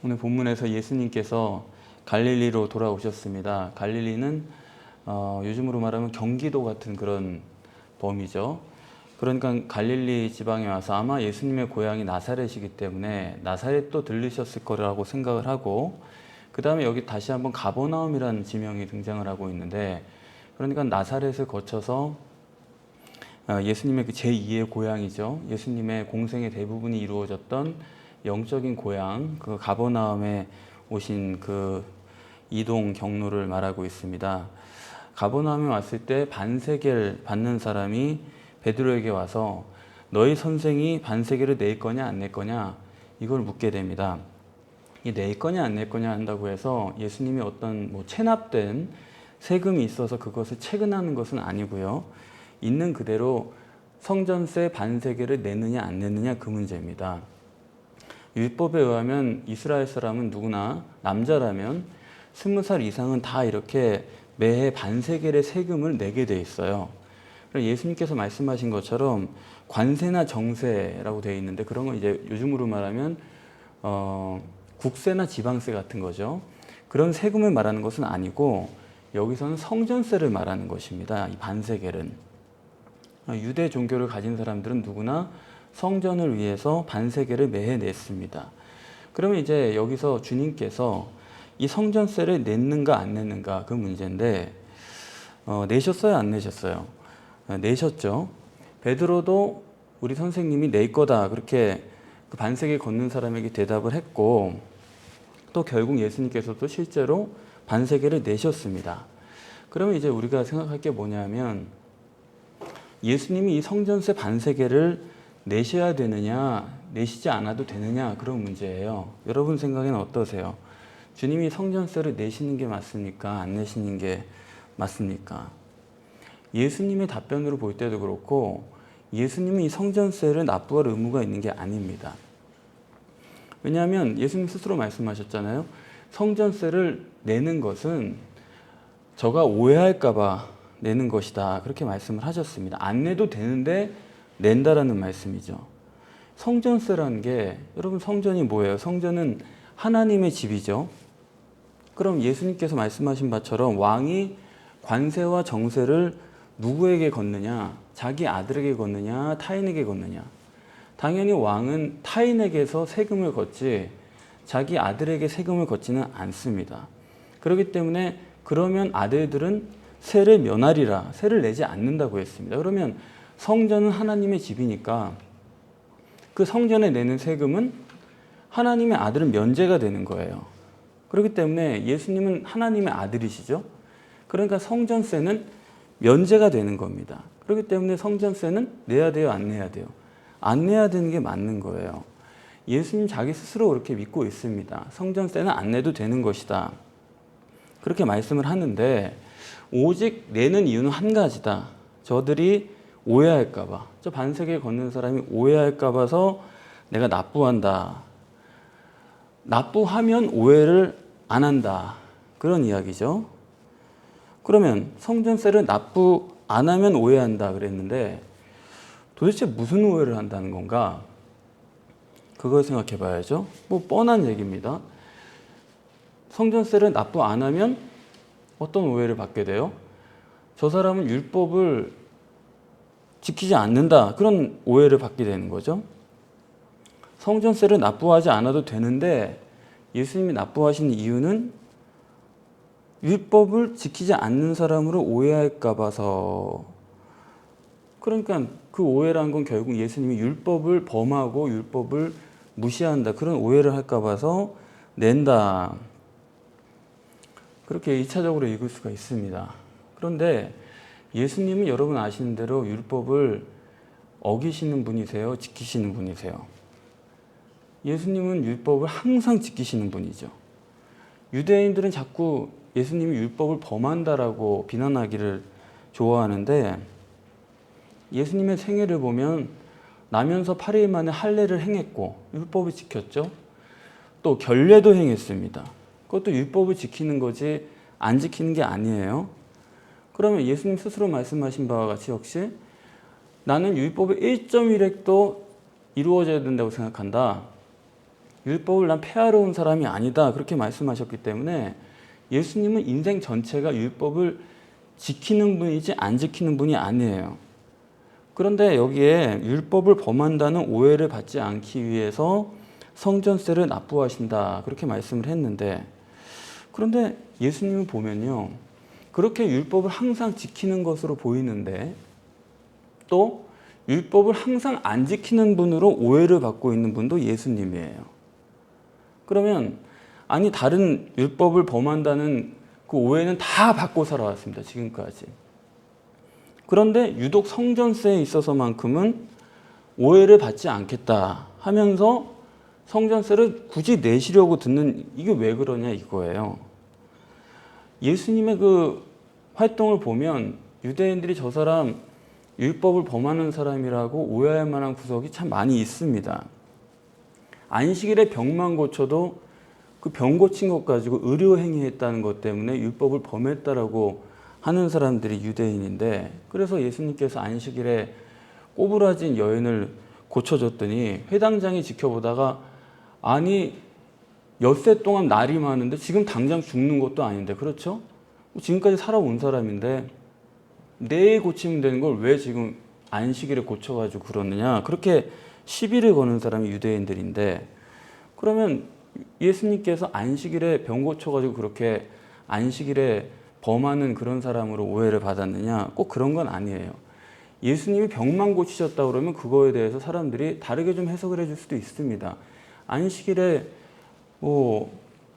오늘 본문에서 예수님께서 갈릴리로 돌아오셨습니다. 갈릴리는 요즘으로 말하면 경기도 같은 그런 범위죠. 그러니까 갈릴리 지방에 와서 아마 예수님의 고향이 나사렛이기 때문에 나사렛도 들르셨을 거라고 생각을 하고, 그 다음에 여기 다시 한번 가버나움이라는 지명이 등장을 하고 있는데, 그러니까 나사렛을 거쳐서 예수님의 그 제2의 고향이죠. 예수님의 공생의 대부분이 이루어졌던 영적인 고향, 그 가버나움에 오신 그 이동 경로를 말하고 있습니다. 가버나움에 왔을 때 반세겔 받는 사람이 베드로에게 와서 너희 선생이 반세겔을 낼 거냐 안 낼 거냐 이걸 묻게 됩니다. 이 낼 거냐 안 낼 거냐 한다고 해서 예수님이 어떤 체납된 세금이 있어서 그것을 체근하는 것은 아니고요. 있는 그대로 성전세 반세겔을 내느냐 안 내느냐 그 문제입니다. 율법에 의하면 이스라엘 사람은 누구나 남자라면 20살 이상은 다 이렇게 매해 반세겔의 세금을 내게 돼 있어요. 예수님께서 말씀하신 것처럼 관세나 정세라고 되어 있는데, 그런 건 이제 요즘으로 말하면 국세나 지방세 같은 거죠. 그런 세금을 말하는 것은 아니고 여기서는 성전세를 말하는 것입니다. 이 반세겔은 유대 종교를 가진 사람들은 누구나 성전을 위해서 반세겔을 매해 냈습니다. 그러면 이제 여기서 주님께서 이 성전세를 냈는가 안 냈는가 그 문제인데, 내셨어요 안 내셨어요? 내셨죠. 베드로도 우리 선생님이 낼 거다 그렇게 그 반세겔 걷는 사람에게 대답을 했고, 또 결국 예수님께서도 실제로 반세겔을 내셨습니다. 그러면 이제 우리가 생각할 게 뭐냐면, 예수님이 이 성전세 반세겔을 내셔야 되느냐 내시지 않아도 되느냐 그런 문제예요. 여러분 생각에는 어떠세요? 주님이 성전세를 내시는 게 맞습니까? 안 내시는 게 맞습니까? 예수님의 답변으로 볼 때도 그렇고 예수님이 이 성전세를 납부할 의무가 있는 게 아닙니다. 왜냐하면 예수님 스스로 말씀하셨잖아요. 성전세를 내는 것은 저가 오해할까 봐 내는 것이다 그렇게 말씀을 하셨습니다. 안 내도 되는데 낸다라는 말씀이죠. 성전세라는 게, 여러분 성전이 뭐예요? 성전은 하나님의 집이죠. 그럼 예수님께서 말씀하신 바처럼 왕이 관세와 정세를 누구에게 걷느냐? 자기 아들에게 걷느냐? 타인에게 걷느냐? 당연히 왕은 타인에게서 세금을 걷지 자기 아들에게 세금을 걷지는 않습니다. 그렇기 때문에 그러면 아들들은 세를 면하리라, 세를 내지 않는다고 했습니다. 그러면 성전은 하나님의 집이니까 그 성전에 내는 세금은 하나님의 아들은 면제가 되는 거예요. 그렇기 때문에 예수님은 하나님의 아들이시죠. 그러니까 성전세는 면제가 되는 겁니다. 그렇기 때문에 성전세는 내야 돼요, 안 내야 돼요? 안 내야 되는 게 맞는 거예요. 예수님 자기 스스로 그렇게 믿고 있습니다. 성전세는 안 내도 되는 것이다 그렇게 말씀을 하는데, 오직 내는 이유는 한 가지다. 저들이 오해할까 봐, 저 반세겔 걷는 사람이 오해할까 봐서 내가 납부한다. 납부하면 오해를 안 한다 그런 이야기죠. 그러면 성전세를 납부 안 하면 오해한다 그랬는데 도대체 무슨 오해를 한다는 건가? 그걸 생각해 봐야죠. 뻔한 얘기입니다. 성전세를 납부 안 하면 어떤 오해를 받게 돼요? 저 사람은 율법을 지키지 않는다 그런 오해를 받게 되는 거죠. 성전세를 납부하지 않아도 되는데 예수님이 납부하신 이유는 율법을 지키지 않는 사람으로 오해할까 봐서. 그러니까 그 오해란 건 결국 예수님이 율법을 범하고 율법을 무시한다 그런 오해를 할까 봐서 낸다 그렇게 2차적으로 읽을 수가 있습니다. 그런데 예수님은 여러분 아시는 대로 율법을 어기시는 분이세요? 지키시는 분이세요? 예수님은 율법을 항상 지키시는 분이죠. 유대인들은 자꾸 예수님이 율법을 범한다라고 비난하기를 좋아하는데, 예수님의 생애를 보면 나면서 8일 만에 할례를 행했고 율법을 지켰죠. 또 결례도 행했습니다. 그것도 율법을 지키는 거지 안 지키는 게 아니에요. 그러면 예수님 스스로 말씀하신 바와 같이 역시 나는 율법의 1.1획도 이루어져야 된다고 생각한다. 율법을 난 폐하러 온 사람이 아니다. 그렇게 말씀하셨기 때문에 예수님은 인생 전체가 율법을 지키는 분이지 안 지키는 분이 아니에요. 그런데 여기에 율법을 범한다는 오해를 받지 않기 위해서 성전세를 납부하신다. 그렇게 말씀을 했는데, 그런데 예수님을 보면요, 그렇게 율법을 항상 지키는 것으로 보이는데 또 율법을 항상 안 지키는 분으로 오해를 받고 있는 분도 예수님이에요. 그러면 아니 다른 율법을 범한다는 그 오해는 다 받고 살아왔습니다. 지금까지. 그런데 유독 성전세에 있어서만큼은 오해를 받지 않겠다 하면서 성전세를 굳이 내시려고 듣는, 이게 왜 그러냐 이거예요. 예수님의 그 활동을 보면 유대인들이 저 사람 율법을 범하는 사람이라고 오해할 만한 구석이 참 많이 있습니다. 안식일에 병만 고쳐도 그 병 고친 것 가지고 의료행위했다는 것 때문에 율법을 범했다라고 하는 사람들이 유대인인데, 그래서 예수님께서 안식일에 꼬부라진 여인을 고쳐줬더니 회당장이 지켜보다가 아니 엿새 동안 날이 많은데 지금 당장 죽는 것도 아닌데, 그렇죠? 지금까지 살아온 사람인데 내일 고치면 되는 걸 왜 지금 안식일에 고쳐가지고 그러느냐, 그렇게 시비를 거는 사람이 유대인들인데, 그러면 예수님께서 안식일에 병 고쳐가지고 그렇게 안식일에 범하는 그런 사람으로 오해를 받았느냐, 꼭 그런 건 아니에요. 예수님이 병만 고치셨다 그러면 그거에 대해서 사람들이 다르게 좀 해석을 해줄 수도 있습니다. 안식일에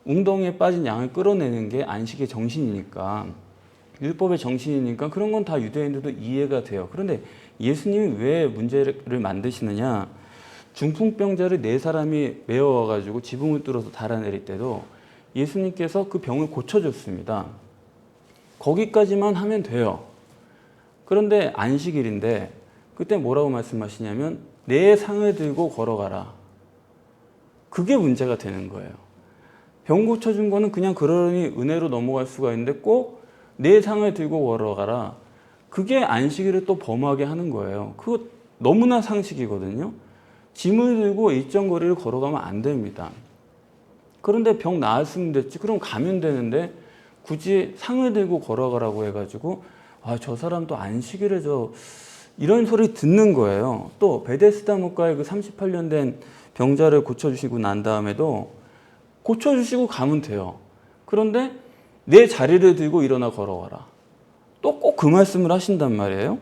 웅덩이에 빠진 양을 끌어내는 게 안식의 정신이니까, 율법의 정신이니까 그런 건 다 유대인들도 이해가 돼요. 그런데 예수님이 왜 문제를 만드시느냐, 중풍병자를 4사람이 메어와가지고 지붕을 뚫어서 달아내릴 때도 예수님께서 그 병을 고쳐줬습니다. 거기까지만 하면 돼요. 그런데 안식일인데 그때 뭐라고 말씀하시냐면 내 상을 들고 걸어가라. 그게 문제가 되는 거예요. 병 고쳐준 거는 그냥 그러니 은혜로 넘어갈 수가 있는데 꼭 내 상을 들고 걸어가라. 그게 안식일을 또 범하게 하는 거예요. 그거 너무나 상식이거든요. 짐을 들고 일정 거리를 걸어가면 안 됩니다. 그런데 병 나았으면 됐지. 그럼 가면 되는데 굳이 상을 들고 걸어가라고 해가지고 저 사람 또 안식일에 이런 소리 듣는 거예요. 또 베데스다 목가의 그 38년 된 병자를 고쳐주시고 난 다음에도 고쳐주시고 가면 돼요. 그런데 내 자리를 들고 일어나 걸어가라. 또 꼭 그 말씀을 하신단 말이에요.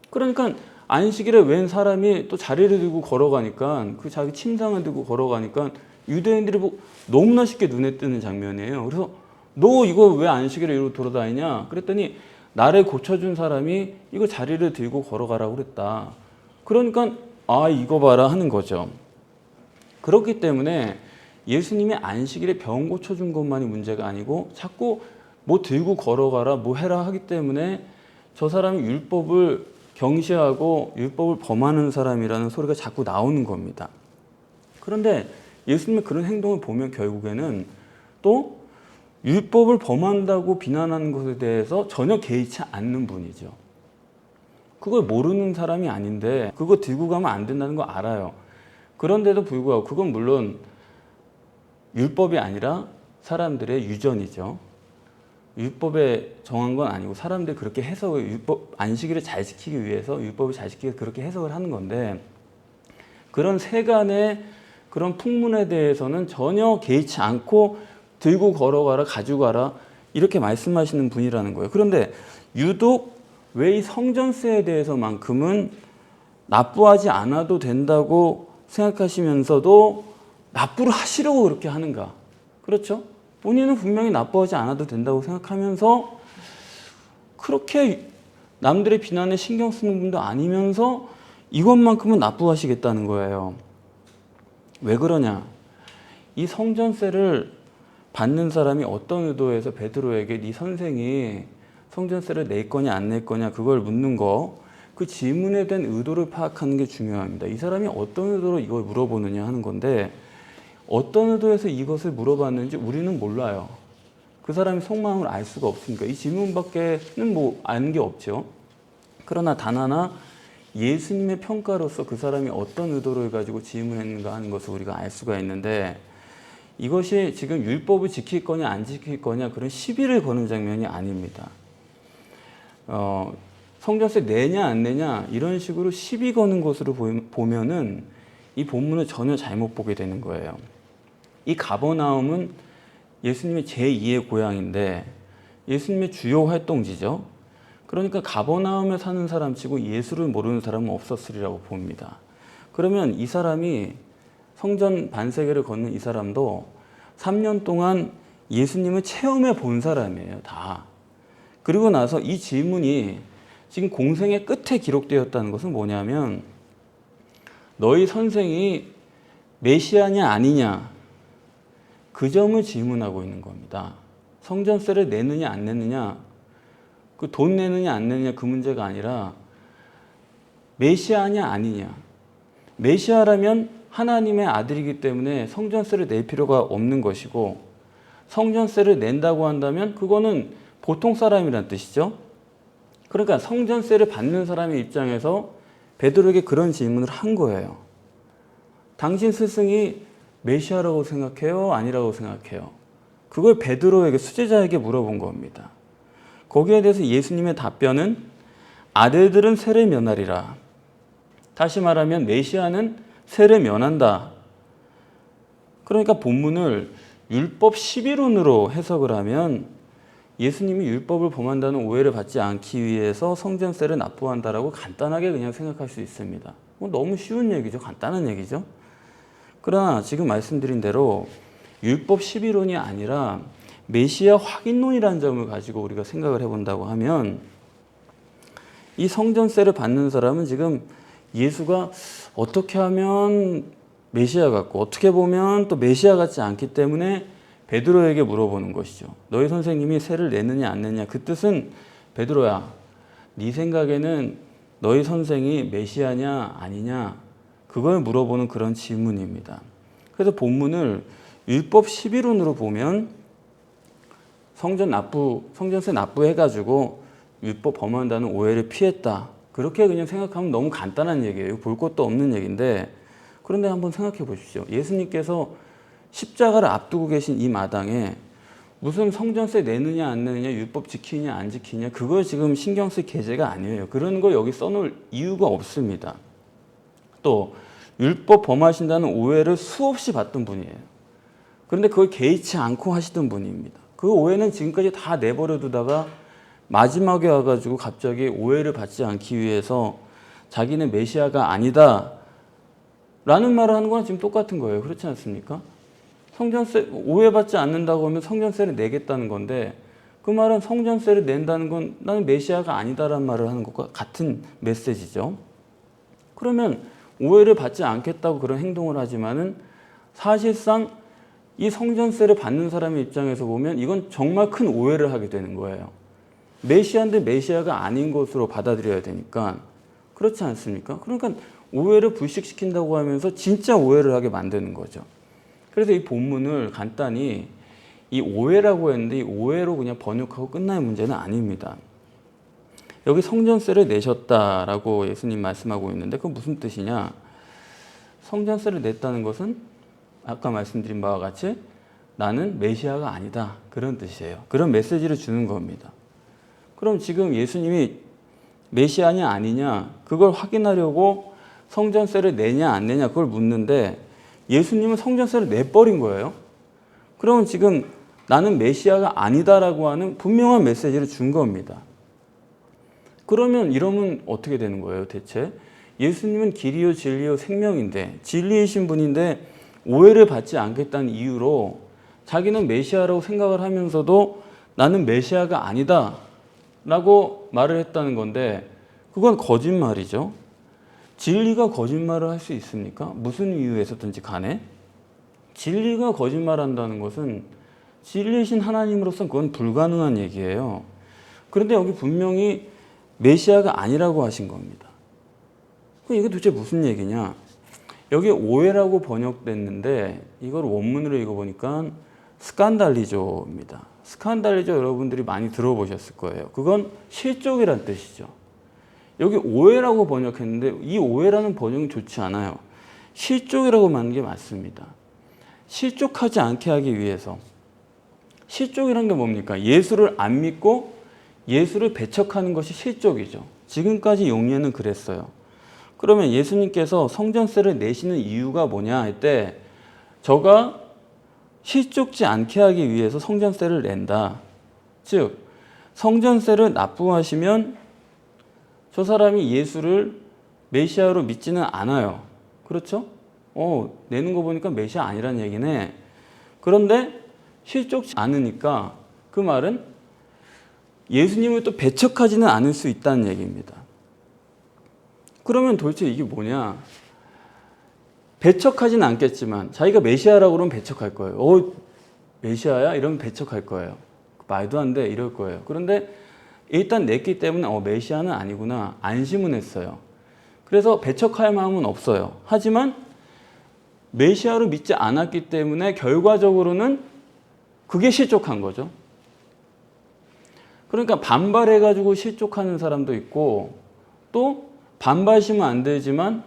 그러니까 안식일에 웬 사람이 또 자리를 들고 걸어가니까, 그 자기 침상을 들고 걸어가니까 유대인들이 너무나 쉽게 눈에 띄는 장면이에요. 그래서 너 이거 왜 안식일에 이러고 돌아다니냐 그랬더니 나를 고쳐준 사람이 이거 자리를 들고 걸어가라고 그랬다. 그러니까 이거 봐라 하는 거죠. 그렇기 때문에 예수님이 안식일에 병 고쳐준 것만이 문제가 아니고 자꾸 뭐 들고 걸어가라 뭐 해라 하기 때문에 저 사람이 율법을 경시하고 율법을 범하는 사람이라는 소리가 자꾸 나오는 겁니다. 그런데 예수님의 그런 행동을 보면 결국에는 또 율법을 범한다고 비난하는 것에 대해서 전혀 개의치 않는 분이죠. 그걸 모르는 사람이 아닌데 그거 들고 가면 안 된다는 거 알아요. 그런데도 불구하고 그건 물론 율법이 아니라 사람들의 유전이죠. 율법에 정한 건 아니고 사람들이 그렇게 해석을, 율법 안식일을 잘 지키기 위해서 율법을 잘 지키기 위해서 그렇게 해석을 하는 건데, 그런 세간의 그런 풍문에 대해서는 전혀 개의치 않고 들고 걸어가라 가지고 가라 이렇게 말씀하시는 분이라는 거예요. 그런데 유독 왜 이 성전세에 대해서만큼은 납부하지 않아도 된다고 생각하시면서도 납부를 하시려고 그렇게 하는가? 그렇죠? 본인은 분명히 납부하지 않아도 된다고 생각하면서 그렇게 남들의 비난에 신경 쓰는 분도 아니면서 이것만큼은 납부하시겠다는 거예요. 왜 그러냐? 이 성전세를 받는 사람이 어떤 의도에서 베드로에게 네 선생이 성전세를 낼 거냐 안 낼 거냐 그걸 묻는 거, 그 질문에 대한 의도를 파악하는 게 중요합니다. 이 사람이 어떤 의도로 이걸 물어보느냐 하는 건데, 어떤 의도에서 이것을 물어봤는지 우리는 몰라요. 그 사람의 속마음을 알 수가 없으니까 이 질문밖에는 뭐 아는 게 없죠. 그러나 단 하나 예수님의 평가로서 그 사람이 어떤 의도를 가지고 질문했는가 하는 것을 우리가 알 수가 있는데, 이것이 지금 율법을 지킬 거냐 안 지킬 거냐 그런 시비를 거는 장면이 아닙니다. 성전세 내냐 안 내냐 이런 식으로 시비 거는 것으로 보면은 이 본문을 전혀 잘못 보게 되는 거예요. 이 가버나움은 예수님의 제2의 고향인데 예수님의 주요 활동지죠. 그러니까 가버나움에 사는 사람치고 예수를 모르는 사람은 없었으리라고 봅니다. 그러면 이 사람이 성전 반세계를 걷는 이 사람도 3년 동안 예수님을 체험해 본 사람이에요, 다. 그리고 나서 이 질문이 지금 공생의 끝에 기록되었다는 것은 뭐냐면, 너희 선생이 메시아냐 아니냐 그 점을 질문하고 있는 겁니다. 성전세를 내느냐 안 내느냐, 그 돈 내느냐 안 내느냐 그 문제가 아니라 메시아냐 아니냐. 메시아라면 하나님의 아들이기 때문에 성전세를 낼 필요가 없는 것이고, 성전세를 낸다고 한다면 그거는 보통 사람이란 뜻이죠. 그러니까 성전세를 받는 사람의 입장에서 베드로에게 그런 질문을 한 거예요. 당신 스승이 메시아라고 생각해요? 아니라고 생각해요? 그걸 베드로에게, 수제자에게 물어본 겁니다. 거기에 대해서 예수님의 답변은 아들들은 세를 면하리라. 다시 말하면 메시아는 세를 면한다. 그러니까 본문을 율법 11혼으로 해석을 하면 예수님이 율법을 범한다는 오해를 받지 않기 위해서 성전세를 납부한다라고 간단하게 그냥 생각할 수 있습니다. 너무 쉬운 얘기죠. 간단한 얘기죠. 그러나 지금 말씀드린 대로 율법 11혼이 아니라 메시아 확인론이라는 점을 가지고 우리가 생각을 해본다고 하면, 이 성전세를 받는 사람은 지금 예수가 어떻게 하면 메시아 같고 어떻게 보면 또 메시아 같지 않기 때문에 베드로에게 물어보는 것이죠. 너희 선생님이 세를 내느냐 안 내느냐. 그 뜻은 베드로야, 네 생각에는 너희 선생이 메시아냐 아니냐 그걸 물어보는 그런 질문입니다. 그래서 본문을 율법 11혼으로 보면 성전세 납부해가지고 율법 범한다는 오해를 피했다. 그렇게 그냥 생각하면 너무 간단한 얘기예요. 볼 것도 없는 얘기인데, 그런데 한번 생각해 보십시오. 예수님께서 십자가를 앞두고 계신 이 마당에 무슨 성전세 내느냐 안 내느냐, 율법 지키냐 안 지키냐 그걸 지금 신경 쓸 계제가 아니에요. 그런 거 여기 써놓을 이유가 없습니다. 또 율법 범하신다는 오해를 수없이 받던 분이에요. 그런데 그걸 개의치 않고 하시던 분입니다. 그 오해는 지금까지 다 내버려 두다가 마지막에 와가지고 갑자기 오해를 받지 않기 위해서 자기는 메시아가 아니다 라는 말을 하는 거랑 지금 똑같은 거예요. 그렇지 않습니까? 성전세 오해받지 않는다고 하면 성전세를 내겠다는 건데, 그 말은 성전세를 낸다는 건 나는 메시아가 아니다라는 말을 하는 것과 같은 메시지죠. 그러면 오해를 받지 않겠다고 그런 행동을 하지만은 사실상 이 성전세를 받는 사람의 입장에서 보면 이건 정말 큰 오해를 하게 되는 거예요. 메시아인데 메시아가 아닌 것으로 받아들여야 되니까. 그렇지 않습니까? 그러니까 오해를 불식시킨다고 하면서 진짜 오해를 하게 만드는 거죠. 그래서 이 본문을 간단히 이 오해라고 했는데 이 오해로 그냥 번역하고 끝날 문제는 아닙니다. 여기 성전세를 내셨다라고 예수님 말씀하고 있는데 그건 무슨 뜻이냐? 성전세를 냈다는 것은 아까 말씀드린 바와 같이 나는 메시아가 아니다. 그런 뜻이에요. 그런 메시지를 주는 겁니다. 그럼 지금 예수님이 메시아냐 아니냐 그걸 확인하려고 성전세를 내냐 안 내냐 그걸 묻는데, 예수님은 성전세를 내버린 거예요. 그러면 지금 나는 메시아가 아니다라고 하는 분명한 메시지를 준 겁니다. 그러면 이러면 어떻게 되는 거예요 대체? 예수님은 길이요 진리요 생명인데, 진리이신 분인데 오해를 받지 않겠다는 이유로 자기는 메시아라고 생각을 하면서도 나는 메시아가 아니다 라고 말을 했다는 건데, 그건 거짓말이죠. 진리가 거짓말을 할 수 있습니까? 무슨 이유에서든지 간에 진리가 거짓말한다는 것은 진리이신 하나님으로서는 그건 불가능한 얘기예요. 그런데 여기 분명히 메시아가 아니라고 하신 겁니다. 이게 도대체 무슨 얘기냐? 여기 오해라고 번역됐는데 이걸 원문으로 읽어보니까 스칸달리조입니다. 스칸달리조 여러분들이 많이 들어보셨을 거예요. 그건 실족이란 뜻이죠. 여기 오해라고 번역했는데 이 오해라는 번역은 좋지 않아요. 실족이라고 말하는 게 맞습니다. 실족하지 않게 하기 위해서. 실족이란 게 뭡니까? 예수를 안 믿고 예수를 배척하는 것이 실족이죠. 지금까지 용례는 그랬어요. 그러면 예수님께서 성전세를 내시는 이유가 뭐냐 할 때 저가 실족지 않게 하기 위해서 성전세를 낸다. 즉 성전세를 납부하시면 저 사람이 예수를 메시아로 믿지는 않아요. 그렇죠? 내는 거 보니까 메시아 아니란 얘기네. 그런데 실족지 않으니까 그 말은 예수님을 또 배척하지는 않을 수 있다는 얘기입니다. 그러면 도대체 이게 뭐냐? 배척하지는 않겠지만 자기가 메시아라고 그러면 배척할 거예요. 메시아야? 이러면 배척할 거예요. 말도 안 돼 이럴 거예요. 그런데 일단 냈기 때문에 메시아는 아니구나 안심은 했어요. 그래서 배척할 마음은 없어요. 하지만 메시아로 믿지 않았기 때문에 결과적으로는 그게 실족한 거죠. 그러니까 반발해가지고 실족하는 사람도 있고 또 반발하시면 안 되지만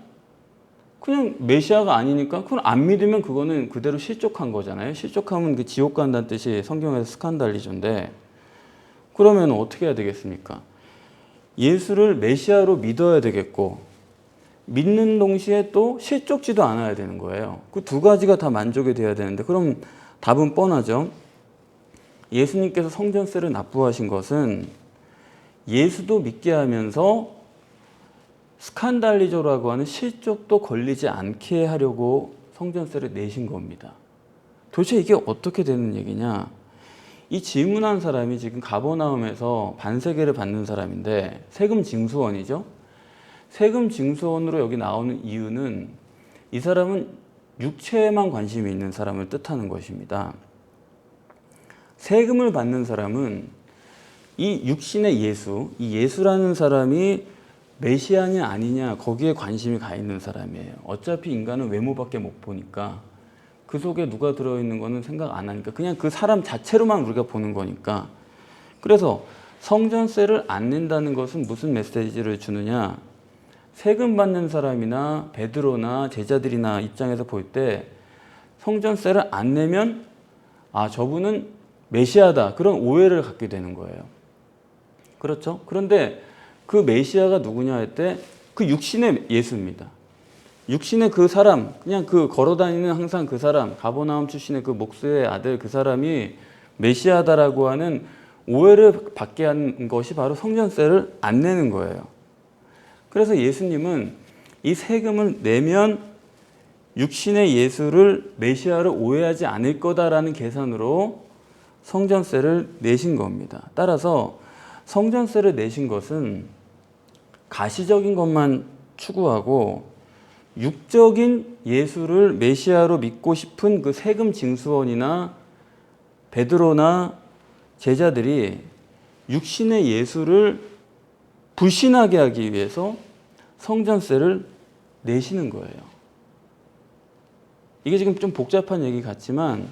그냥 메시아가 아니니까 그걸 안 믿으면 그거는 그대로 실족한 거잖아요. 실족하면 그 지옥 간다는 뜻이 성경에서 스칸달리조인데 그러면 어떻게 해야 되겠습니까? 예수를 메시아로 믿어야 되겠고 믿는 동시에 또 실족지도 않아야 되는 거예요. 그 두 가지가 다 만족이 돼야 되는데 그럼 답은 뻔하죠. 예수님께서 성전세를 납부하신 것은 예수도 믿게 하면서 스칸달리조라고 하는 실족도 걸리지 않게 하려고 성전세를 내신 겁니다. 도대체 이게 어떻게 되는 얘기냐? 이 질문한 사람이 지금 가버나움에서 반세계를 받는 사람인데 세금 징수원이죠. 세금 징수원으로 여기 나오는 이유는 이 사람은 육체에만 관심이 있는 사람을 뜻하는 것입니다. 세금을 받는 사람은 이 육신의 예수, 이 예수라는 사람이 메시아냐 아니냐 거기에 관심이 가 있는 사람이에요. 어차피 인간은 외모밖에 못 보니까 그 속에 누가 들어있는 거는 생각 안 하니까 그냥 그 사람 자체로만 우리가 보는 거니까. 그래서 성전세를 안 낸다는 것은 무슨 메시지를 주느냐? 세금 받는 사람이나 베드로나 제자들이나 입장에서 볼 때 성전세를 안 내면 저분은 메시아다 그런 오해를 갖게 되는 거예요. 그렇죠? 그런데 그 메시아가 누구냐 할 때 그 육신의 예수입니다. 육신의 그 사람, 그냥 그 걸어다니는 항상 그 사람, 가버나움 출신의 그 목수의 아들 그 사람이 메시아다라고 하는 오해를 받게 한 것이 바로 성전세를 안 내는 거예요. 그래서 예수님은 이 세금을 내면 육신의 예수를 메시아를 오해하지 않을 거다라는 계산으로 성전세를 내신 겁니다. 따라서 성전세를 내신 것은 가시적인 것만 추구하고 육적인 예수를 메시아로 믿고 싶은 그 세금 징수원이나 베드로나 제자들이 육신의 예수를 불신하게 하기 위해서 성전세를 내시는 거예요. 이게 지금 좀 복잡한 얘기 같지만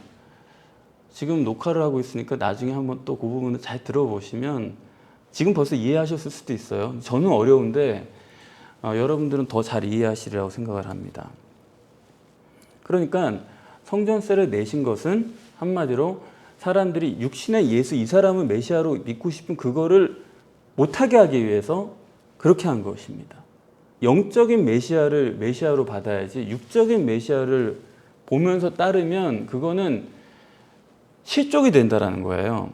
지금 녹화를 하고 있으니까 나중에 한번 또 그 부분을 잘 들어보시면 지금 벌써 이해하셨을 수도 있어요. 저는 어려운데 여러분들은 더 잘 이해하시리라고 생각을 합니다. 그러니까 성전세를 내신 것은 한마디로 사람들이 육신의 예수 이 사람을 메시아로 믿고 싶은 그거를 못하게 하기 위해서 그렇게 한 것입니다. 영적인 메시아를 메시아로 받아야지 육적인 메시아를 보면서 따르면 그거는 실족이 된다는 거예요.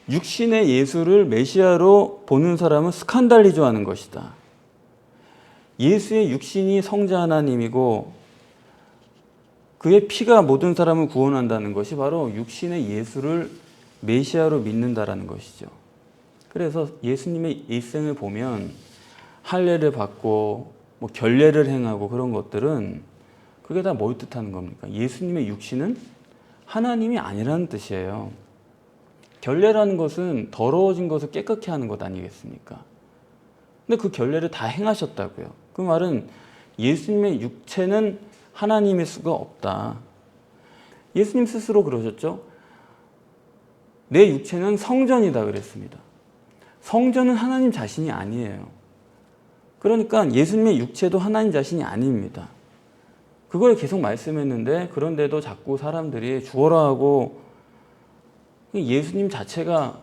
육신의 예수를 메시아로 보는 사람은 스칸달리조 하는 것이다. 예수의 육신이 성자 하나님이고 그의 피가 모든 사람을 구원한다는 것이 바로 육신의 예수를 메시아로 믿는다라는 것이죠. 그래서 예수님의 일생을 보면 할례를 받고 결례를 행하고 그런 것들은 그게 다 뭘 뜻하는 겁니까? 예수님의 육신은 하나님이 아니라는 뜻이에요. 결례라는 것은 더러워진 것을 깨끗게 하는 것 아니겠습니까? 근데 그 결례를 다 행하셨다고요. 그 말은 예수님의 육체는 하나님일 수가 없다. 예수님 스스로 그러셨죠? 내 육체는 성전이다 그랬습니다. 성전은 하나님 자신이 아니에요. 그러니까 예수님의 육체도 하나님 자신이 아닙니다. 그걸 계속 말씀했는데 그런데도 자꾸 사람들이 죽어라 하고 예수님 자체가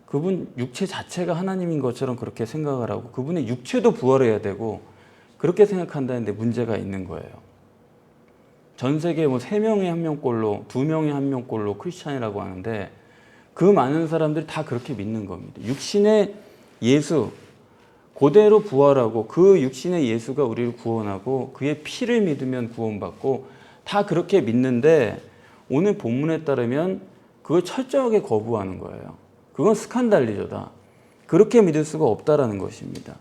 그분 육체 자체가 하나님인 것처럼 그렇게 생각을 하고 그분의 육체도 부활해야 되고 그렇게 생각한다는데 문제가 있는 거예요. 전 세계 뭐 3명에 1명꼴로 2명에 1명꼴로 크리스찬이라고 하는데 그 많은 사람들이 다 그렇게 믿는 겁니다. 육신의 예수 그대로 부활하고 그 육신의 예수가 우리를 구원하고 그의 피를 믿으면 구원받고 다 그렇게 믿는데 오늘 본문에 따르면 그걸 철저하게 거부하는 거예요. 그건 스칸달리조다. 그렇게 믿을 수가 없다라는 것입니다.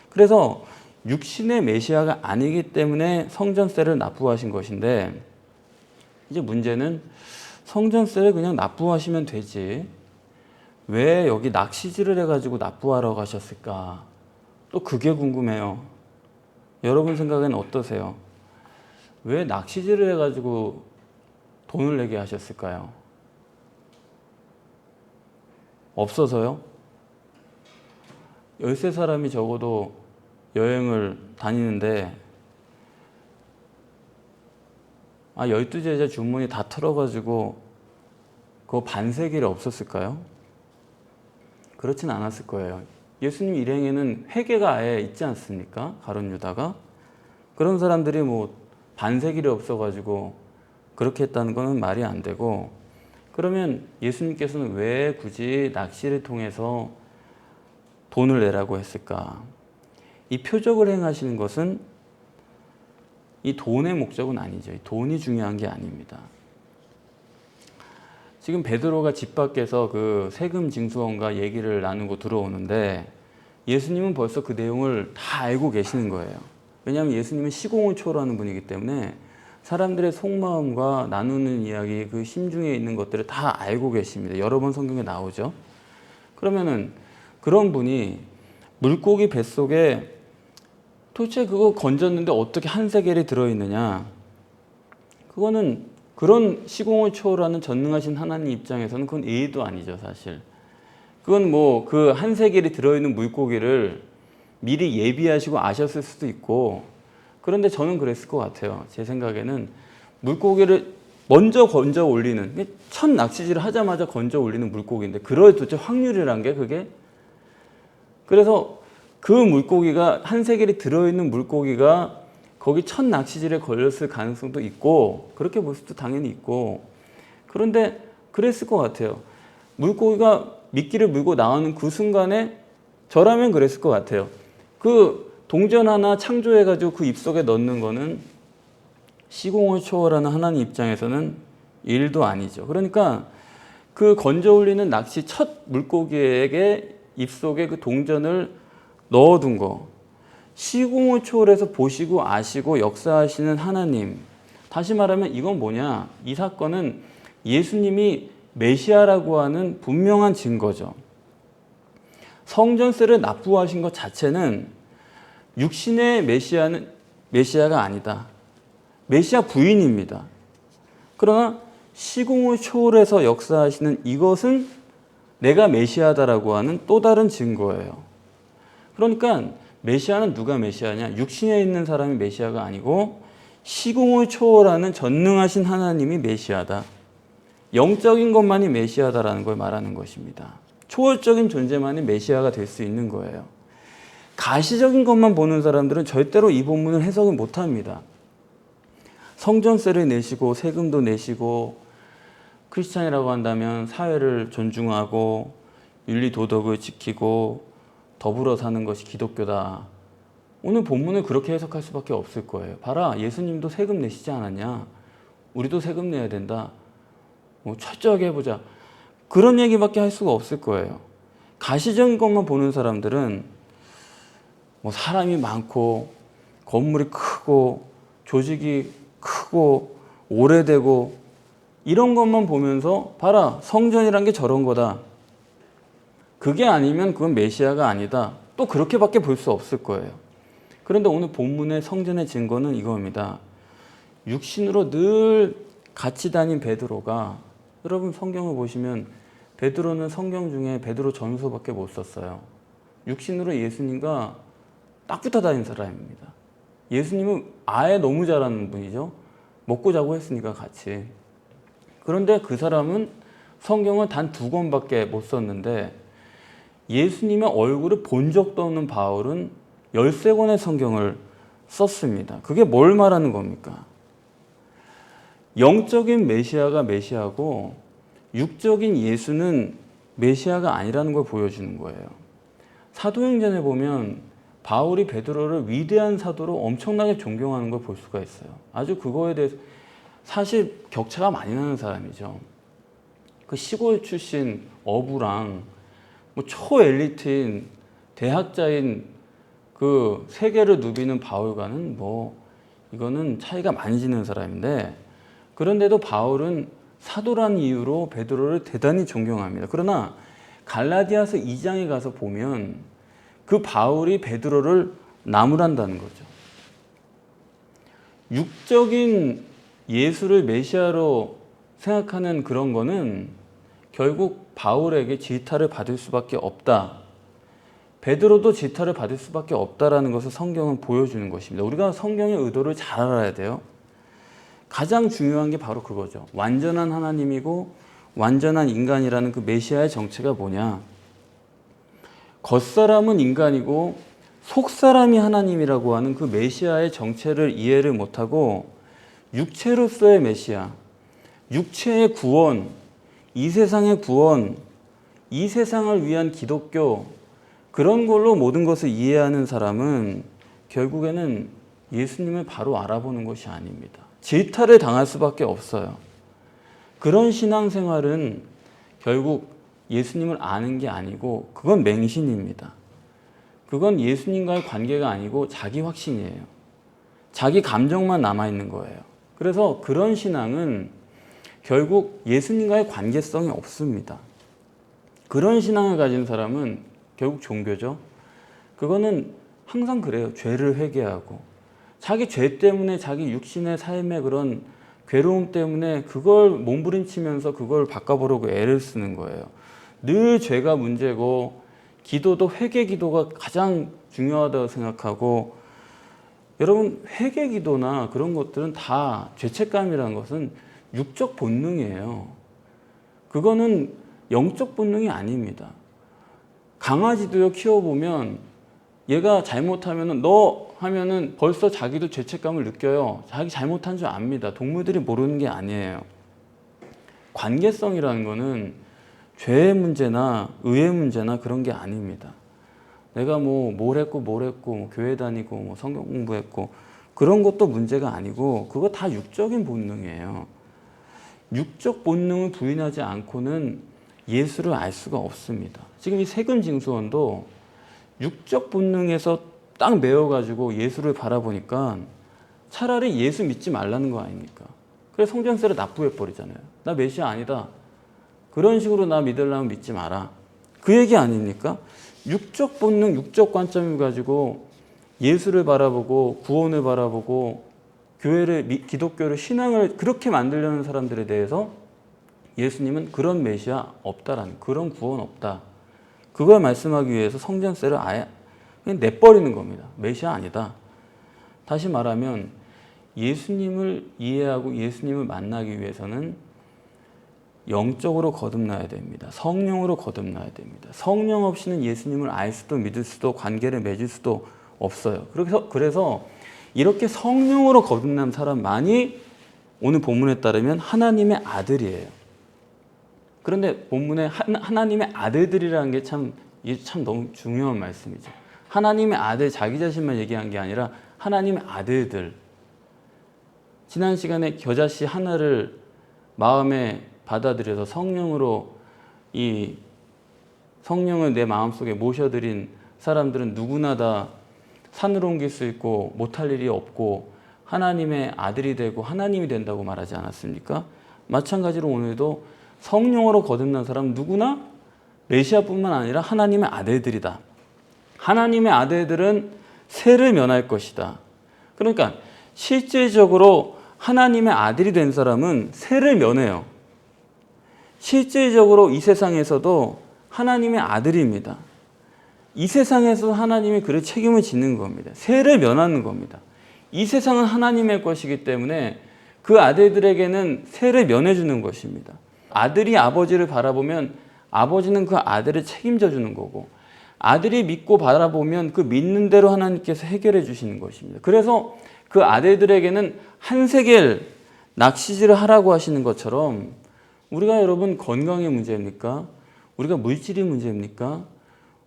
그래서 육신의 메시아가 아니기 때문에 성전세를 납부하신 것인데 이제 문제는 성전세를 그냥 납부하시면 되지 왜 여기 낚시질을 해가지고 납부하러 가셨을까? 또 그게 궁금해요. 여러분 생각엔 어떠세요? 왜 낚시질을 해가지고 돈을 내게 하셨을까요? 없어서요? 13사람이 적어도 여행을 다니는데 12제자 주머니 다 털어가지고 그거 반세기를 없었을까요? 그렇진 않았을 거예요. 예수님 일행에는 회개가 아예 있지 않습니까? 가룟 유다가. 그런 사람들이 뭐 반세기를 없어가지고 그렇게 했다는 거는 말이 안 되고 그러면 예수님께서는 왜 굳이 낚시를 통해서 돈을 내라고 했을까? 이 표적을 행하시는 것은 이 돈의 목적은 아니죠. 이 돈이 중요한 게 아닙니다. 지금 베드로가 집 밖에서 그 세금 징수원과 얘기를 나누고 들어오는데 예수님은 벌써 그 내용을 다 알고 계시는 거예요. 왜냐하면 예수님은 시공을 초월하는 분이기 때문에 사람들의 속마음과 나누는 이야기, 그 심중에 있는 것들을 다 알고 계십니다. 여러 번 성경에 나오죠. 그러면은 그런 분이 물고기 뱃속에 도대체 그거 건졌는데 어떻게 한 세겔이 들어있느냐? 그거는 그런 시공을 초월하는 전능하신 하나님 입장에서는 그건 예의도 아니죠, 사실. 그건 뭐 그 한 세겔이 들어있는 물고기를 미리 예비하시고 아셨을 수도 있고 그런데 저는 그랬을 것 같아요. 제 생각에는 물고기를 먼저 건져 올리는 첫 낚시질을 하자마자 건져 올리는 물고기인데 그럴 도대체 확률이란 게 그게 그래서 그 물고기가 한 세겔이 들어있는 물고기가 거기 첫 낚시질에 걸렸을 가능성도 있고 그렇게 볼 수도 당연히 있고 그런데 그랬을 것 같아요. 물고기가 미끼를 물고 나오는 그 순간에 저라면 그랬을 것 같아요. 그 동전 하나 창조해가지고 그 입속에 넣는 거는 시공을 초월하는 하나님 입장에서는 일도 아니죠. 그러니까 그 건져 올리는 낚시 첫 물고기에게 입속에 그 동전을 넣어둔 거 시공을 초월해서 보시고 아시고 역사하시는 하나님. 다시 말하면 이건 뭐냐? 이 사건은 예수님이 메시아라고 하는 분명한 증거죠. 성전세를 납부하신 것 자체는 육신의 메시아가 아니다. 메시아 부인입니다. 그러나 시공을 초월해서 역사하시는 이것은 내가 메시아다라고 하는 또 다른 증거예요. 그러니까 메시아는 누가 메시아냐? 육신에 있는 사람이 메시아가 아니고 시공을 초월하는 전능하신 하나님이 메시아다. 영적인 것만이 메시아다라는 걸 말하는 것입니다. 초월적인 존재만이 메시아가 될 수 있는 거예요. 가시적인 것만 보는 사람들은 절대로 이 본문을 해석을 못합니다. 성전세를 내시고 세금도 내시고 크리스찬이라고 한다면 사회를 존중하고 윤리 도덕을 지키고 더불어 사는 것이 기독교다. 오늘 본문을 그렇게 해석할 수밖에 없을 거예요. 봐라, 예수님도 세금 내시지 않았냐? 우리도 세금 내야 된다. 뭐 철저하게 해보자. 그런 얘기밖에 할 수가 없을 거예요. 가시적인 것만 보는 사람들은 뭐 사람이 많고 건물이 크고 조직이 크고 오래되고 이런 것만 보면서 봐라, 성전이란 게 저런 거다. 그게 아니면 그건 메시아가 아니다. 또 그렇게밖에 볼 수 없을 거예요. 그런데 오늘 본문의 성전의 증거는 이겁니다. 육신으로 늘 같이 다닌 베드로가 여러분 성경을 보시면 베드로는 성경 중에 베드로 전서밖에 못 썼어요. 육신으로 예수님과 딱 붙어 다닌 사람입니다. 예수님은 아예 너무 잘하는 분이죠. 먹고 자고 했으니까 같이. 그런데 그 사람은 성경을 단 2권밖에 못 썼는데 예수님의 얼굴을 본 적도 없는 바울은 13권의 성경을 썼습니다. 그게 뭘 말하는 겁니까? 영적인 메시아가 메시아고 육적인 예수는 메시아가 아니라는 걸 보여주는 거예요. 사도행전에 보면 바울이 베드로를 위대한 사도로 엄청나게 존경하는 걸 볼 수가 있어요. 아주 그거에 대해서 사실 격차가 많이 나는 사람이죠. 그 시골 출신 어부랑 뭐 초엘리트인 대학자인 그 세계를 누비는 바울과는 뭐 이거는 차이가 많이 지는 사람인데, 그런데도 바울은 사도란 이유로 베드로를 대단히 존경합니다. 그러나 갈라디아서 2장에 가서 보면 그 바울이 베드로를 나무란다는 거죠. 육적인 예수를 메시아로 생각하는 그런 거는 결국 바울에게 질타를 받을 수밖에 없다. 베드로도 질타를 받을 수밖에 없다라는 것을 성경은 보여주는 것입니다. 우리가 성경의 의도를 잘 알아야 돼요. 가장 중요한 게 바로 그거죠. 완전한 하나님이고 완전한 인간이라는 그 메시아의 정체가 뭐냐. 겉사람은 인간이고 속사람이 하나님이라고 하는 그 메시아의 정체를 이해를 못하고 육체로서의 메시아, 육체의 구원, 이 세상의 구원, 이 세상을 위한 기독교, 그런 걸로 모든 것을 이해하는 사람은 결국에는 예수님을 바로 알아보는 것이 아닙니다. 질타를 당할 수밖에 없어요. 그런 신앙생활은 결국 예수님을 아는 게 아니고 그건 맹신입니다. 그건 예수님과의 관계가 아니고 자기 확신이에요. 자기 감정만 남아있는 거예요. 그래서 그런 신앙은 결국 예수님과의 관계성이 없습니다. 그런 신앙을 가진 사람은 결국 종교죠. 그거는 항상 그래요. 죄를 회개하고 자기 죄 때문에 자기 육신의 삶의 그런 괴로움 때문에 그걸 몸부림치면서 그걸 바꿔보려고 애를 쓰는 거예요. 늘 죄가 문제고 기도도 회개 기도가 가장 중요하다고 생각하고, 여러분 회개 기도나 그런 것들은 다 죄책감이라는 것은 육적 본능이에요. 그거는 영적 본능이 아닙니다. 강아지도요, 키워보면 얘가 잘못하면 너 하면은 벌써 자기도 죄책감을 느껴요. 자기 잘못한 줄 압니다. 동물들이 모르는 게 아니에요. 관계성이라는 거는 죄의 문제나 의의 문제나 그런 게 아닙니다. 내가 뭘 했고 뭐 교회 다니고 뭐 성경 공부했고 그런 것도 문제가 아니고 그거 다 육적인 본능이에요. 육적 본능을 부인하지 않고는 예수를 알 수가 없습니다. 지금 이 세금 징수원도 육적 본능에서 딱 메워가지고 예수를 바라보니까 차라리 예수 믿지 말라는 거 아닙니까? 그래서 성전세를 납부해버리잖아요. 나 메시아 아니다. 그런 식으로 나 믿으려면 믿지 마라. 그 얘기 아닙니까? 육적 본능, 육적 관점을 가지고 예수를 바라보고 구원을 바라보고 교회를, 기독교를, 신앙을 그렇게 만들려는 사람들에 대해서 예수님은 그런 메시아 없다라는, 그런 구원 없다. 그걸 말씀하기 위해서 성전세를 아예 그냥 내버리는 겁니다. 메시아 아니다. 다시 말하면 예수님을 이해하고 예수님을 만나기 위해서는 영적으로 거듭나야 됩니다. 성령으로 거듭나야 됩니다. 성령 없이는 예수님을 알 수도 믿을 수도 관계를 맺을 수도 없어요. 그래서 이렇게 성령으로 거듭난 사람만이 오늘 본문에 따르면 하나님의 아들이에요. 그런데 본문에 하나님의 아들들이라는 게 참 너무 중요한 말씀이죠. 하나님의 아들, 자기 자신만 얘기한 게 아니라 하나님의 아들들. 지난 시간에 겨자씨 하나를 마음에 받아들여서 성령으로 이 성령을 내 마음속에 모셔들인 사람들은 누구나 다 산을 옮길 수 있고 못할 일이 없고 하나님의 아들이 되고 하나님이 된다고 말하지 않았습니까? 마찬가지로 오늘도 성령으로 거듭난 사람 누구나 메시아뿐만 아니라 하나님의 아들들이다. 하나님의 아들들은 세를 면할 것이다. 그러니까 실질적으로 하나님의 아들이 된 사람은 세를 면해요. 실질적으로 이 세상에서도 하나님의 아들입니다. 이 세상에서 하나님이 그를 책임을 지는 겁니다. 세를 면하는 겁니다. 이 세상은 하나님의 것이기 때문에 그 아들들에게는 세를 면해주는 것입니다. 아들이 아버지를 바라보면 아버지는 그 아들을 책임져 주는 거고, 아들이 믿고 바라보면 그 믿는 대로 하나님께서 해결해 주시는 것입니다. 그래서 그 아들들에게는 한세겔 낚시질을 하라고 하시는 것처럼, 우리가 여러분 건강의 문제입니까? 우리가 물질이 문제입니까?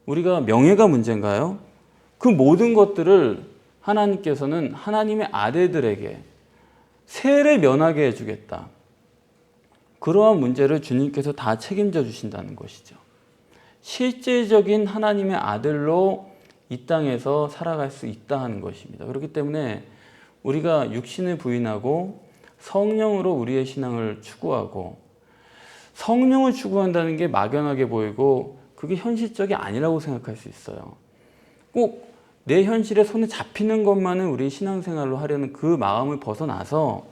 우리가 명예가 문제인가요? 그 모든 것들을 하나님께서는 하나님의 아들들에게 세를 면하게 해주겠다. 그러한 문제를 주님께서 다 책임져 주신다는 것이죠. 실제적인 하나님의 아들로 이 땅에서 살아갈 수 있다 하는 것입니다. 그렇기 때문에 우리가 육신을 부인하고 성령으로 우리의 신앙을 추구하고, 성령을 추구한다는 게 막연하게 보이고 그게 현실적이 아니라고 생각할 수 있어요. 꼭 내 현실에 손에 잡히는 것만을 우리 신앙생활로 하려는 그 마음을 벗어나서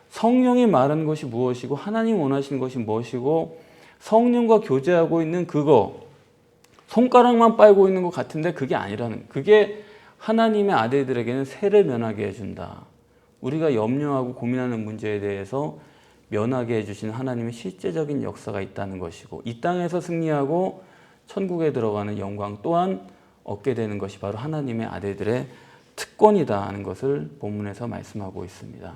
성령이 말하는 것이 무엇이고 하나님 원하시는 것이 무엇이고 성령과 교제하고 있는 그거, 손가락만 빨고 있는 것 같은데 그게 아니라는, 그게 하나님의 아들들에게는 세를 면하게 해준다. 우리가 염려하고 고민하는 문제에 대해서 면하게 해주시는 하나님의 실제적인 역사가 있다는 것이고, 이 땅에서 승리하고 천국에 들어가는 영광 또한 얻게 되는 것이 바로 하나님의 아들들의 특권이다 하는 것을 본문에서 말씀하고 있습니다.